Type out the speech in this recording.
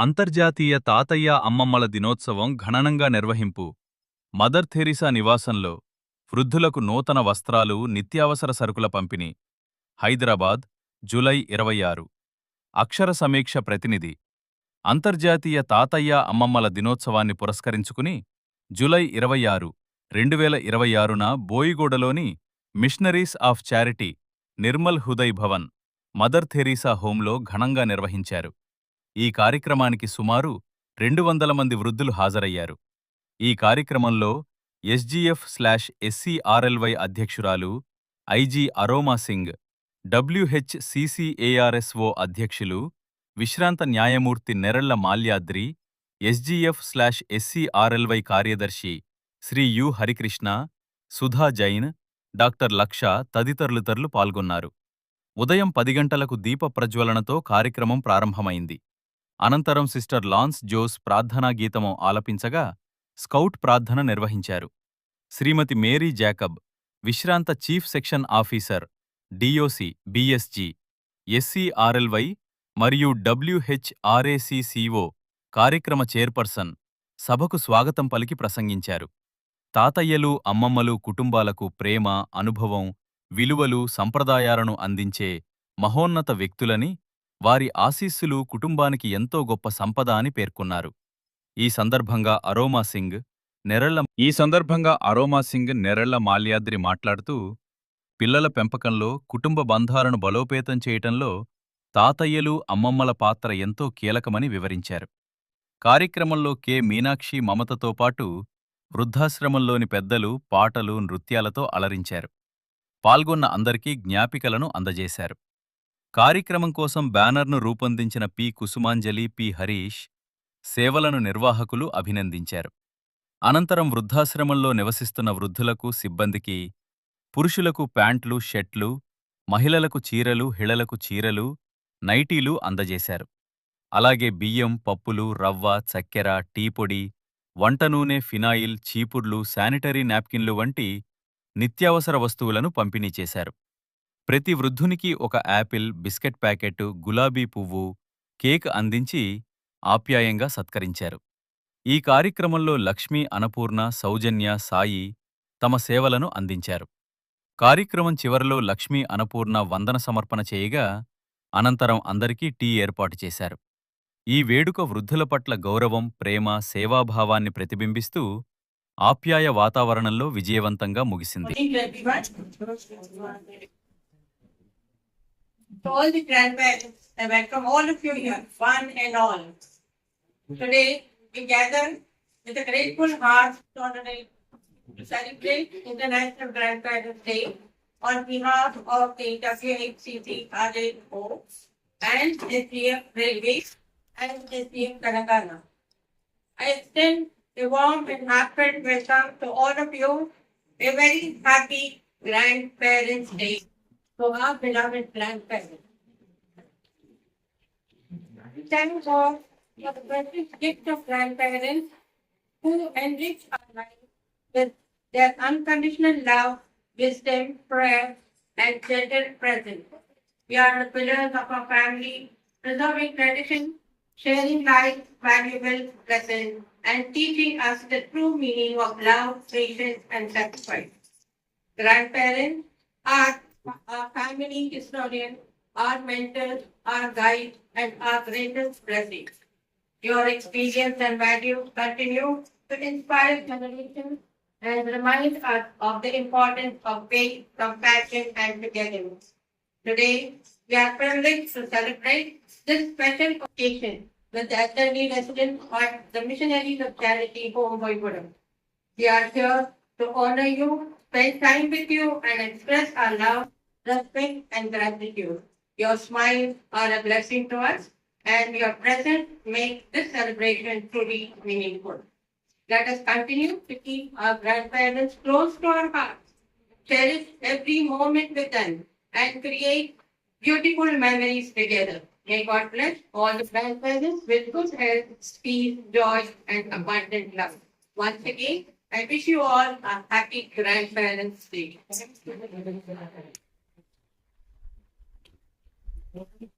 అంతర్జాతీయ తాతయ్య అమ్మమ్మల దినోత్సవం ఘనంగా నిర్వహింపు. మదర్ థెరిసా నివాసంలో వృద్ధులకు నూతన వస్త్రాలు, నిత్యావసర సరుకుల పంపిణీ. హైదరాబాద్, జూలై 26. అక్షర సమీక్ష ప్రతినిధి. అంతర్జాతీయ తాతయ్య అమ్మమ్మల దినోత్సవాన్ని పురస్కరించుకుని జూలై 26, 2026న బోయిగూడలోని missionaries of charity Nirmal Hriday Bhavan, Mother Teresa హోంలో ఘనంగా నిర్వహించారు. ఈ కార్యక్రమానికి సుమారు 200 మంది వృద్ధులు హాజరయ్యారు. ఈ కార్యక్రమంలో SGF/SCRLY అధ్యక్షురాలు ఐజీ అరోమా సింగ్, WHCCARSO అధ్యక్షులు విశ్రాంత న్యాయమూర్తి నెరళ్ల మాల్యాద్రి, SGF/SCRLY కార్యదర్శి శ్రీ యు హరికృష్ణ, సుధా జైన్, డాక్టర్ లక్ష తదితరులు పాల్గొన్నారు. ఉదయం 10 గంటలకు దీప ప్రజ్వలనతో కార్యక్రమం ప్రారంభమైంది. అనంతరం సిస్టర్ లాన్స్ జోస్ ప్రార్థనా గీతము ఆలపించగా స్కౌట్ ప్రార్థన నిర్వహించారు. శ్రీమతి మేరీ జాకబ్, విశ్రాంత chief section officer, DOC, BSG, SCRLY మరియు WHRACCO కార్యక్రమ చైర్పర్సన్ సభకు స్వాగతం పలికి ప్రసంగించారు. తాతయ్యలు, అమ్మమ్మలు కుటుంబాలకు ప్రేమ, అనుభవం, విలువలు, సంప్రదాయాలను అందించే మహోన్నత వ్యక్తులని, వారి ఆశీస్సులు కుటుంబానికి ఎంతో గొప్ప సంపద అని పేర్కొన్నారు. ఈ సందర్భంగా అరోమా సింగ్ నెరళ్ల మాల్యాద్రి మాట్లాడుతూ, పిల్లల పెంపకంలో, కుటుంబ బంధాలను బలోపేతం చేయటంలో తాతయ్యలు, అమ్మమ్మల పాత్ర ఎంతో కీలకమని వివరించారు. కార్యక్రమంలో మీనాక్షి, మమతతో పాటు వృద్ధాశ్రమంలోని పెద్దలు పాటలు, నృత్యాలతో అలరించారు. పాల్గొన్న అందరికీ జ్ఞాపికలను అందజేశారు. కార్యక్రమం కోసం బ్యానర్ను రూపొందించిన కుసుమాంజలి, హరీష్ సేవలను నిర్వాహకులు అభినందించారు. అనంతరం వృద్ధాశ్రమంలో నివసిస్తున్న వృద్ధులకు, సిబ్బందికి పురుషులకు ప్యాంట్లు, షర్ట్లు, మహిళలకు చీరలు, హిళలకు చీరలు, నైటీలు అందజేశారు. అలాగే బియ్యం, పప్పులు, రవ్వ, చక్కెర, టీ పొడి, వంట నూనె, ఫినాయిల్, చీపుర్లు, శానిటరీ నాప్కిన్లు వంటి నిత్యావసర వస్తువులను పంపిణీ చేశారు. ప్రతి వృద్ధునికి ఒక యాపిల్, బిస్కెట్ ప్యాకెట్, గులాబీ పువ్వు, కేక్ అందించి ఆప్యాయంగా సత్కరించారు. ఈ కార్యక్రమంలో లక్ష్మీ, అన్నపూర్ణ, సౌజన్య, సాయి తమ సేవలను అందించారు. కార్యక్రమం చివరలో లక్ష్మీ, అన్నపూర్ణ వందన సమర్పణ చేయగా అనంతరం అందరికీ టీ ఏర్పాటు చేశారు. ఈ వేడుక వృద్ధుల పట్ల గౌరవం, ప్రేమ, సేవాభావాన్ని ప్రతిబింబిస్తూ ఆప్యాయ వాతావరణంలో విజయవంతంగా ముగిసింది. To all the grandparents, I welcome all of you here, one and all. Today, we gather with a grateful heart to celebrate International Grandparents' Day on behalf of the WHCCRLO and SDF Railways and SDF Telangana. I extend a warm and heartfelt welcome to all of you. A very happy Grandparents' Day to our beloved grandparents. Thank God for the precious gift of grandparents who enrich our lives with their unconditional love, wisdom, prayer, and gentle presence. We are the pillars of our family, preserving tradition, sharing life's valuable lessons, and teaching us the true meaning of love, patience, and sacrifice. Grandparents are our family historian, our mentors, our guide, and our greatest blessings. Your experience and values continue to inspire generations and remind us of the importance of faith, compassion, and togetherness. Today, we are privileged to celebrate this special occasion with the elderly residents of the Missionaries of Charity Home, Boyguda. We are here to honor you, spend time with you, and express our love, respect, and gratitude. Your smiles are a blessing to us, and your presence makes this celebration truly meaningful. Let us continue to keep our grandparents close to our hearts, cherish every moment with them, and create beautiful memories together. May God bless all the grandparents with good health, peace, joy, and abundant love. Once again, I wish you all a happy Grandparents' Day.